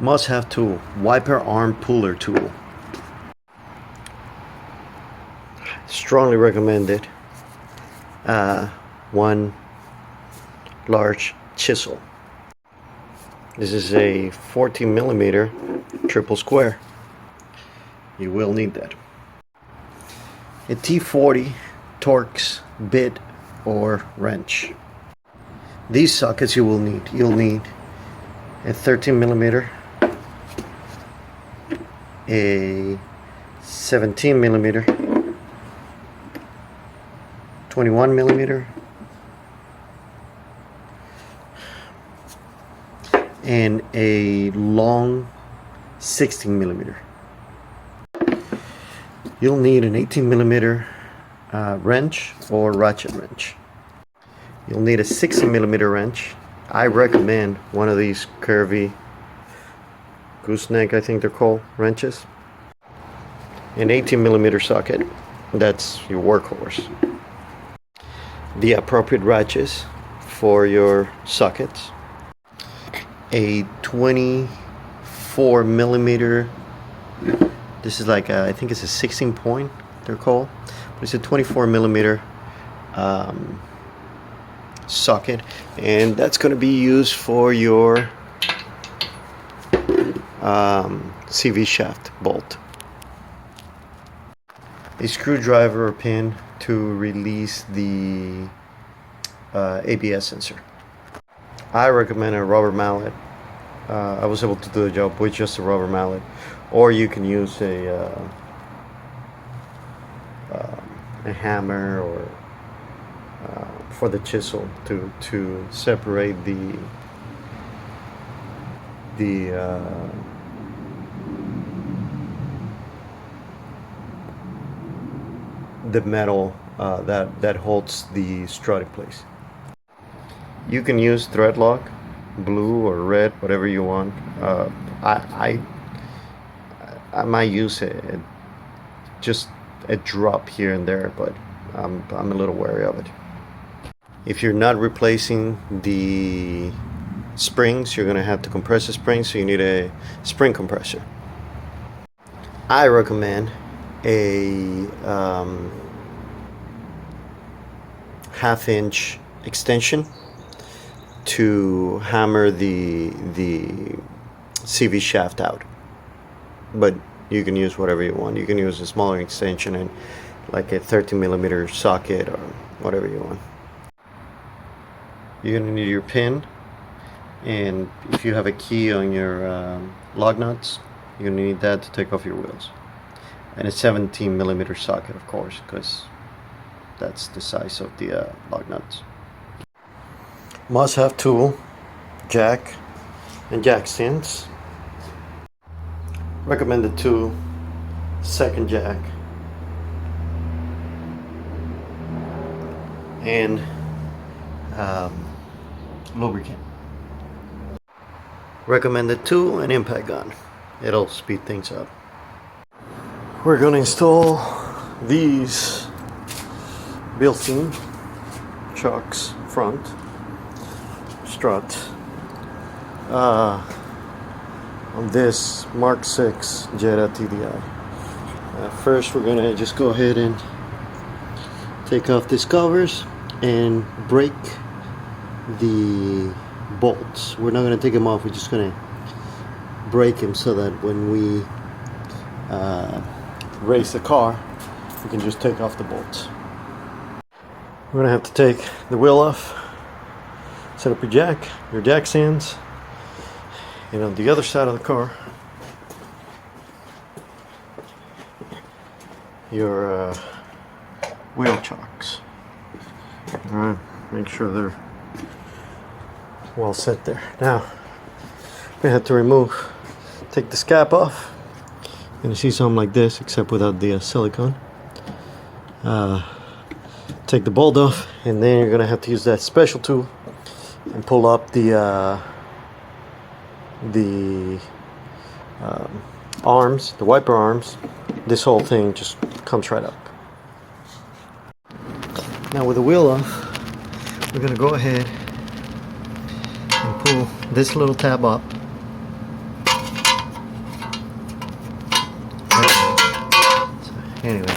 Must-have tool, wiper arm puller tool. Strongly recommended. One large chisel. This is a 14 millimeter triple square. You will need that. A T40 Torx bit or wrench. These sockets you will need. You'll need a 13 millimeter, a 17 millimeter, 21 millimeter, and a long 16 millimeter. You'll need an 18 millimeter wrench or ratchet wrench. You'll need a 60 millimeter wrench. I recommend one of these curvy gooseneck, I think they're called, wrenches. An 18 millimeter socket, that's your workhorse. The appropriate ratchets for your sockets. A 24 millimeter, this is like I think it's a 16 point they're called, but it's a 24 millimeter socket, and that's going to be used for your CV shaft bolt. A screwdriver or pin to release the ABS sensor. I recommend a rubber mallet. I was able to do the job with just a rubber mallet, or you can use a hammer or for the chisel to separate the metal that holds the strut in place. You can use thread lock, blue or red, whatever you want. I might use just a drop here and there, but I'm a little wary of it. If you're not replacing the springs, you're gonna have to compress the springs, so you need a spring compressor. I recommend a half-inch extension to hammer the CV shaft out, but you can use whatever you want. You can use a smaller extension and like a 13 millimeter socket or whatever you want. You're gonna need your pin, and if you have a key on your lug nuts, you're gonna need that to take off your wheels. And a 17 millimeter socket, of course, because that's the size of the lug nuts. Must-have tool, jack and jack stands. Recommended tool, second jack, and lubricant. Recommended tool, an impact gun. It'll speed things up. We're going to install these Bilstein chucks front strut on this MK6 Jetta TDI. First, we're going to just go ahead and take off these covers and break the bolts. We're not going to take them off, we're just going to break them so that when we race the car, we can just take off the bolts. We're going to have to take the wheel off, set up your jack stands, and on the other side of the car, your wheel chocks. Alright, make sure they're well set there. Now, we have to take this cap off. You're gonna see something like this, except without the silicone. Take the bolt off, and then you're gonna have to use that special tool and pull up the arms, the wiper arms. This whole thing just comes right up. Now with the wheel off, we're gonna go ahead and pull this little tab up, Anyway,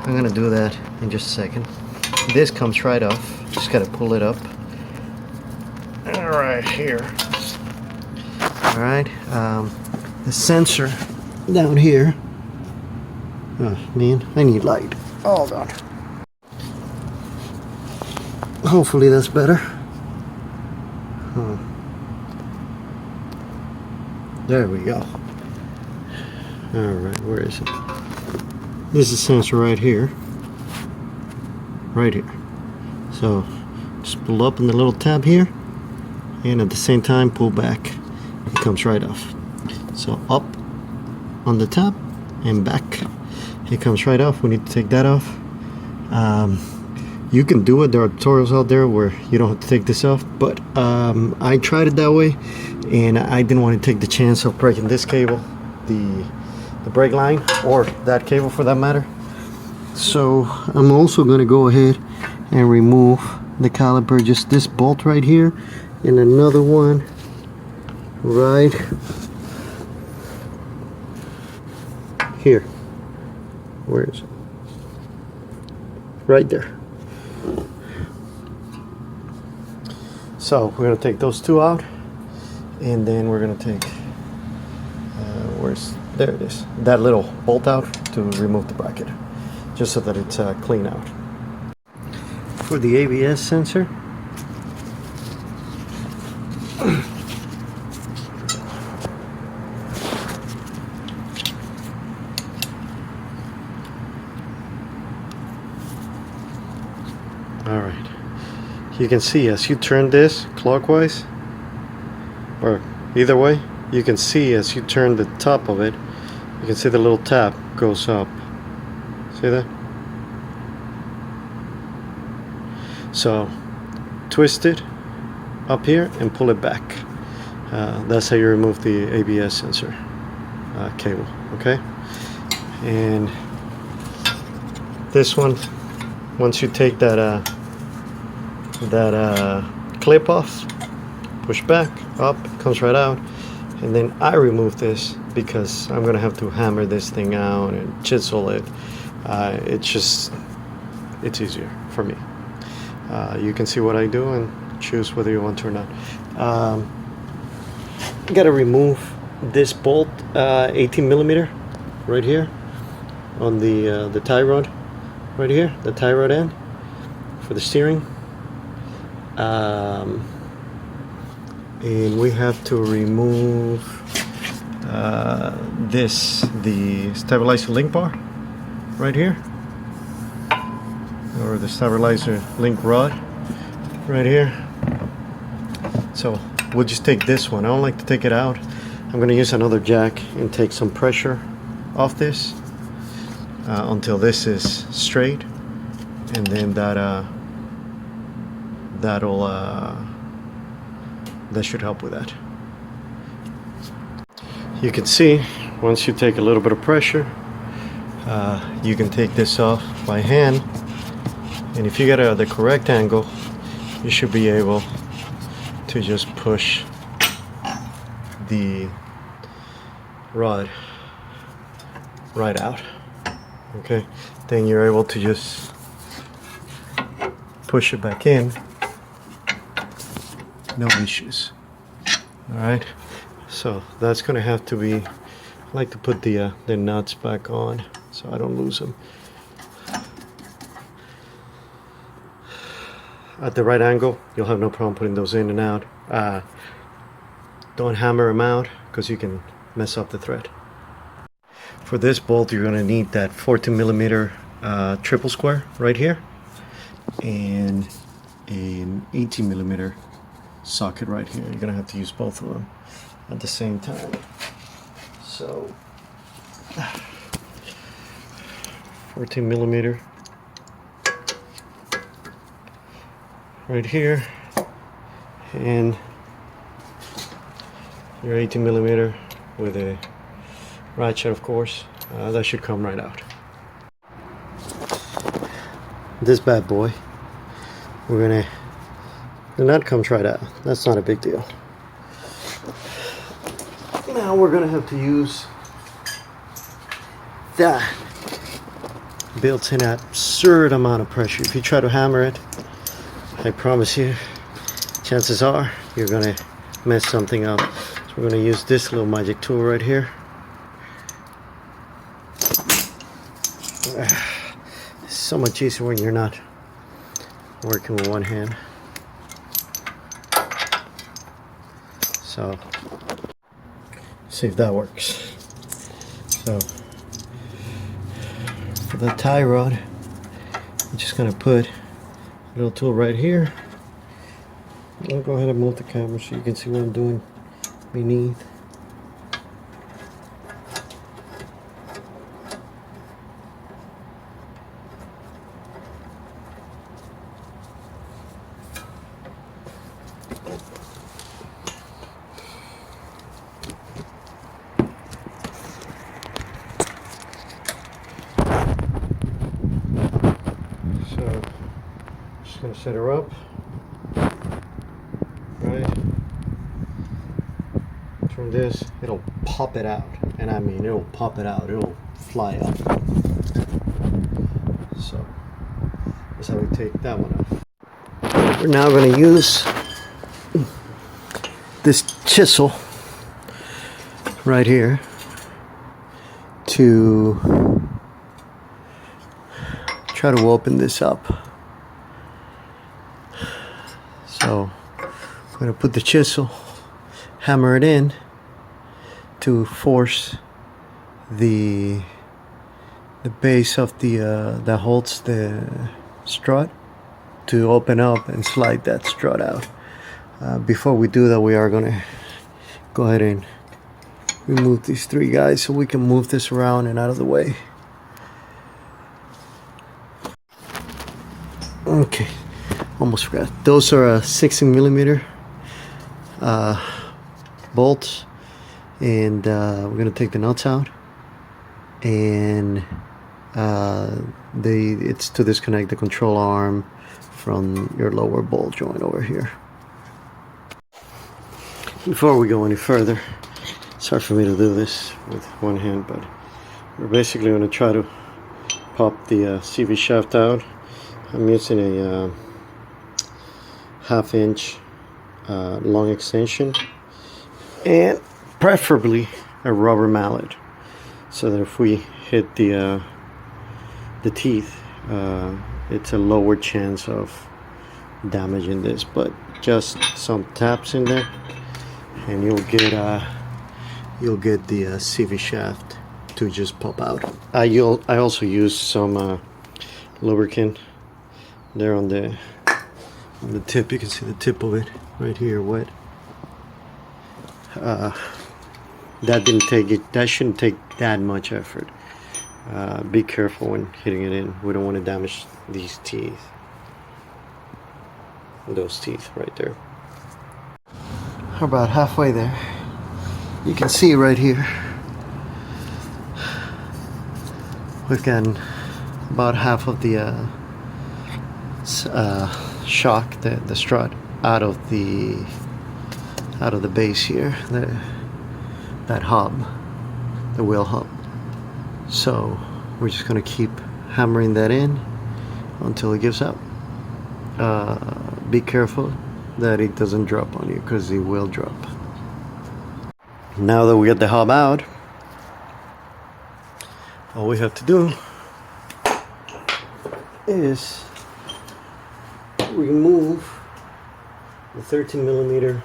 I'm gonna do that in just a second. This comes right off. Just gotta pull it up. Right here. All right. The sensor down here. Oh man, I need light. Hold on. Hopefully that's better. There we go. Alright, where is it? This is the sensor right here. Right here. So just pull up in the little tab here, and at the same time pull back. It comes right off. So up on the tab and back. It comes right off. We need to take that off. You can do it. There are tutorials out there where you don't have to take this off, but I tried it that way, and I didn't want to take the chance of breaking this cable, the brake line, or that cable for that matter. So I'm also going to go ahead and remove the caliper, just this bolt right here, and another one right here. Where is it? Right there. So we're going to take those two out, and then we're going to take there it is, that little bolt out to remove the bracket, just so that it's clean out. For the ABS sensor, all right, you can see as you turn this clockwise or either way, you can see as you turn the top of it, you can see the little tab goes up. See that? So twist it up here and pull it back. That's how you remove the ABS sensor cable. Okay, and this one, once you take that clip off, push back up, it comes right out. And then I remove this because I'm gonna have to hammer this thing out and chisel it. It's easier for me. You can see what I do and choose whether you want to or not. You gotta remove this bolt, 18 millimeter, right here on the tie rod, right here, the tie rod end for the steering. And we have to remove the stabilizer link bar right here, or the stabilizer link rod right here. So we'll just take this one. I don't like to take it out. I'm going to use another jack and take some pressure off this until this is straight, and then that should help with that. You can see once you take a little bit of pressure, you can take this off by hand, and if you get the correct angle, you should be able to just push the rod right out. Okay, then you're able to just push it back in. No issues. All right, so that's gonna have to be, I like to put the nuts back on so I don't lose them. At the right angle, you'll have no problem putting those in and out. Don't hammer them out because you can mess up the thread. For this bolt, you're gonna need that 14 millimeter triple square right here, and an 18 millimeter socket right here. You're gonna have to use both of them at the same time. So 14 millimeter right here, and your 18 millimeter with a ratchet, of course. That should come right out. This bad boy, the nut comes right out. That's not a big deal. Now we're gonna have to use that built in an absurd amount of pressure. If you try to hammer it, I promise you, chances are you're gonna mess something up. So we're gonna use this little magic tool right here. It's so much easier when you're not working with one hand. So, see if that works. So, for the tie rod, I'm just gonna put a little tool right here. I'll go ahead and move the camera so you can see what I'm doing beneath. So, just gonna set her up, right? Turn this, it'll pop it out, and I mean it'll pop it out, it'll fly up. So, that's how we take that one off. We're now gonna use this chisel right here to try to open this up. So I'm going to put the chisel, hammer it in to force the base of the that holds the strut to open up and slide that strut out. Before we do that, we are going to go ahead and remove these three guys so we can move this around and out of the way. Okay, almost forgot. Those are 16mm bolts, and we're gonna take the nuts out, and it's to disconnect the control arm from your lower ball joint over here. Before we go any further, it's hard for me to do this with one hand, but we're basically going to try to pop the CV shaft out. I'm using a 1/2 inch long extension, and preferably a rubber mallet, so that if we hit the teeth, it's a lower chance of damaging this. But just some taps in there, and you'll get the CV shaft to just pop out. I also use some lubricant there on the tip. You can see the tip of it right here wet. That shouldn't take that much effort. Be careful when hitting it in. We don't want to damage these teeth, those teeth right there. About halfway there, you can see right here we've gotten about half of the shock, the strut, out of the base here, that hub, the wheel hub. So we're just going to keep hammering that in until it gives out. Be careful that it doesn't drop on you, because it will drop. Now that we get the hub out, all we have to do is remove the 13mm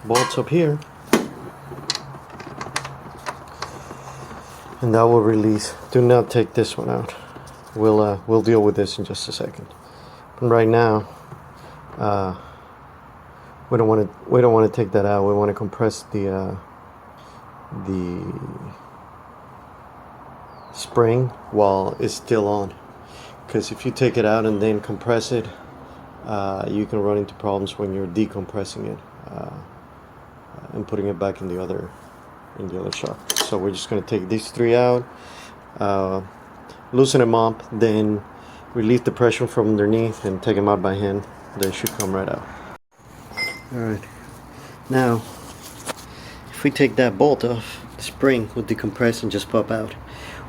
bolts up here, and that will release. Do not take this one out. We'll deal with this in just a second. But right now, we don't want to take that out. We want to compress the spring while it's still on, because if you take it out and then compress it, you can run into problems when you're decompressing it and putting it back in the other shock. So we're just going to take these three out, loosen them up, then relieve the pressure from underneath and take them out by hand. They should come right out. Alright, now if we take that bolt off, the spring will decompress and just pop out.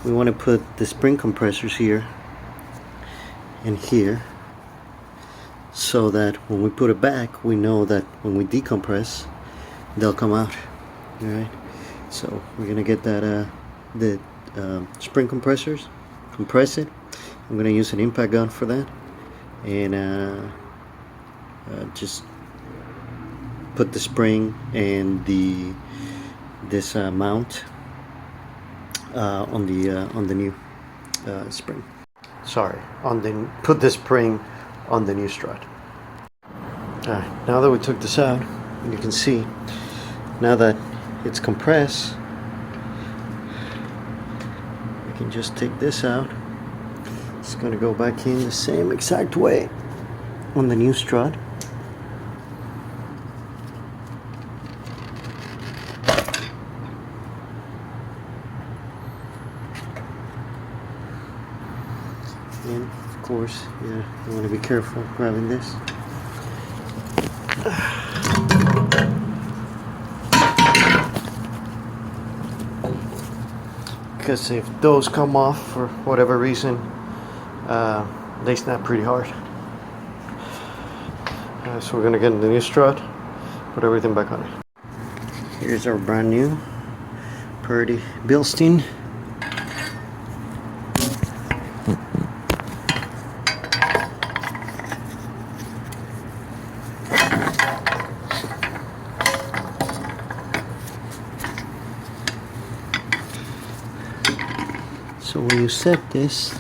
We want to put the spring compressors here and here, so that when we put it back, we know that when we decompress, they'll come out. Alright, so we're gonna get that the spring compressors, compress it. I'm gonna use an impact gun for that, and just put the spring and this mount on the new spring. Sorry, put the spring on the new strut. Alright, now that we took this out, you can see now that it's compressed, we can just take this out. It's going to go back in the same exact way on the new strut. And of course, yeah, you want to be careful grabbing this. Because if those come off for whatever reason, they snap pretty hard. So we're going to get in the new strut, put everything back on it. Here's our brand new pretty Bilstein. So when you set this,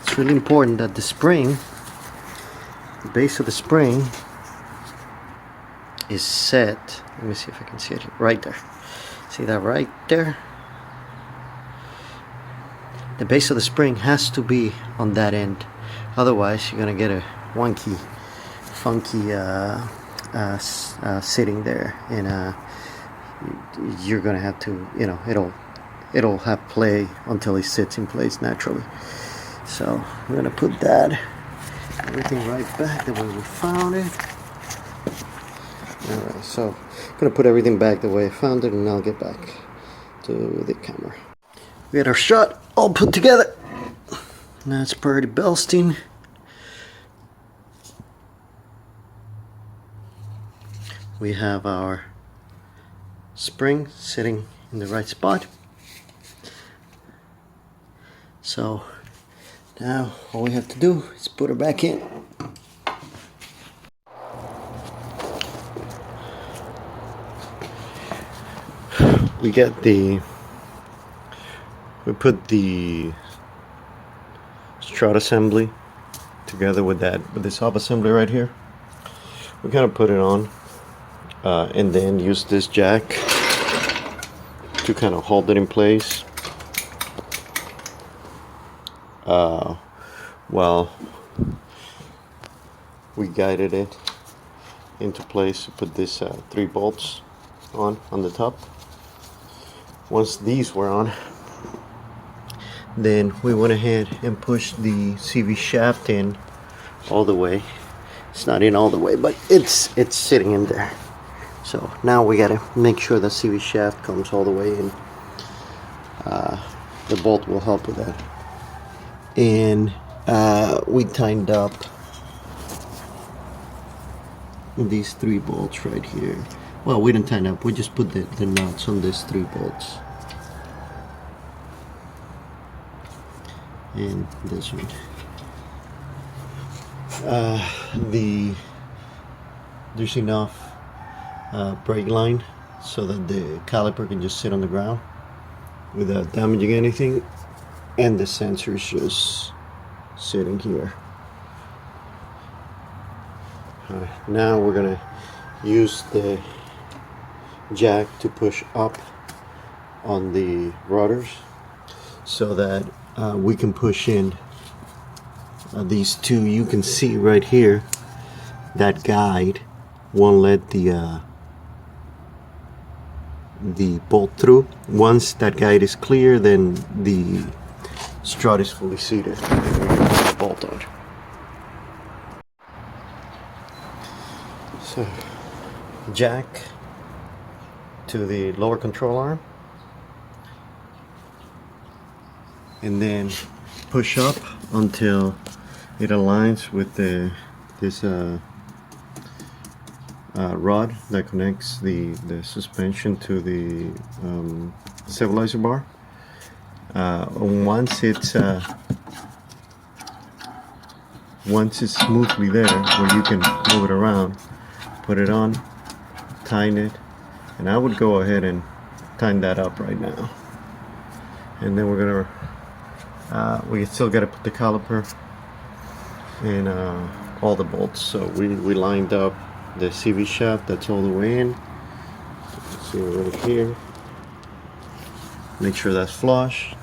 it's really important that the spring, the base of the spring, is set. Let me see if I can see it right there. See that right there? The base of the spring has to be on that end. Otherwise, you're gonna get a wonky, funky sitting there, and you're gonna have to, you know, it'll have play until it sits in place naturally. So we're gonna put that everything right back the way we found it. Alright, so I'm gonna put everything back the way I found it, and I'll get back to the camera. We got our shot all put together. That's pretty Bilstein. We have our spring sitting in the right spot. So now all we have to do is put her back in. We put the strut assembly together with this sub assembly right here. We kind of put it on and then use this jack to kind of hold it in place while we guided it into place to put this 3 bolts on the top. Once these were on, then we went ahead and pushed the CV shaft in all the way. It's not in all the way, but it's sitting in there. So now we gotta make sure the CV shaft comes all the way in. The bolt will help with that. And we tightened up these 3 bolts right here. Well, we didn't tighten up, we just put the nuts on these 3 bolts. And this one. There's enough brake line so that the caliper can just sit on the ground without damaging anything, and the sensor is just sitting here. Now we're gonna use the jack to push up on the rotors so that we can push in these 2. You can see right here that guide won't let the bolt through. Once that guide is clear, then the strut is fully seated and we can put the bolt on. So jack to the lower control arm, and then push up until it aligns with this rod that connects the suspension to the stabilizer bar. Once it's smoothly there, where you can move it around, put it on, tighten it, and I would go ahead and tighten that up right now. And then we're gonna we still got to put the caliper and all the bolts. So we lined up the CV shaft, that's all the way in. See right here, make sure that's flush.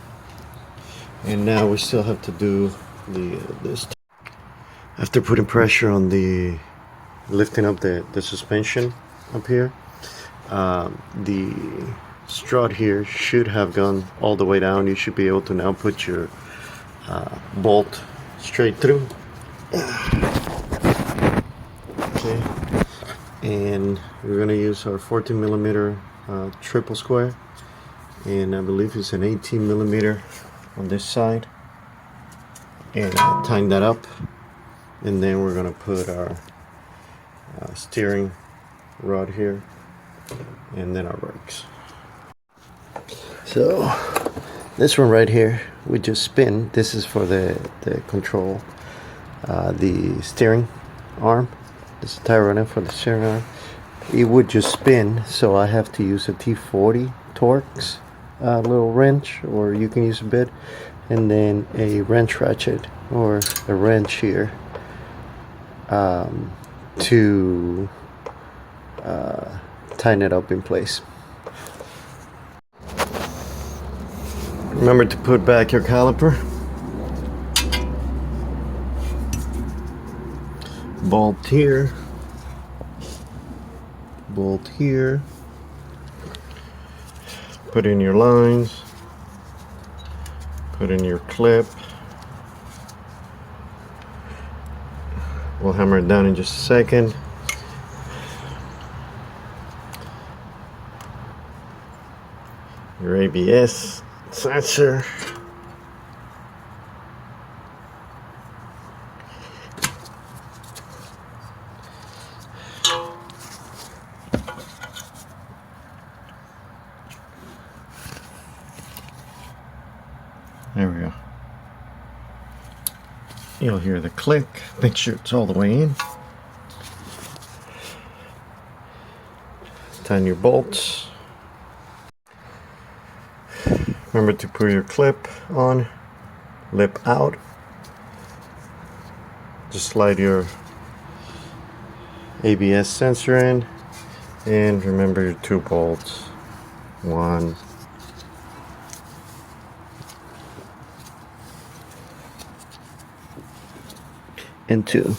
And now we still have to do this. After putting pressure on the lifting up the suspension up here, the strut here should have gone all the way down. You should be able to now put your bolt straight through. Okay, and we're going to use our 14 millimeter triple square, and I believe it's an 18 millimeter on this side, and tighten that up. And then we're going to put our steering rod here, and then our brakes. So this one right here, we just spin. This is for the control, the steering arm. This is the tie runner for the steering arm. It would just spin, so I have to use a T40 Torx little wrench, or you can use a bit, and then a wrench ratchet or a wrench here to tighten it up in place. Remember to put back your caliper, bolt here, bolt here, put in your lines, put in your clip. We'll hammer it down in just a second. Your ABS sensor. There we go. You'll hear the click. Make sure it's all the way in. Tighten your bolts. Remember to put your clip on, lip out. Just slide your ABS sensor in, and remember your 2 bolts. 1 and 2.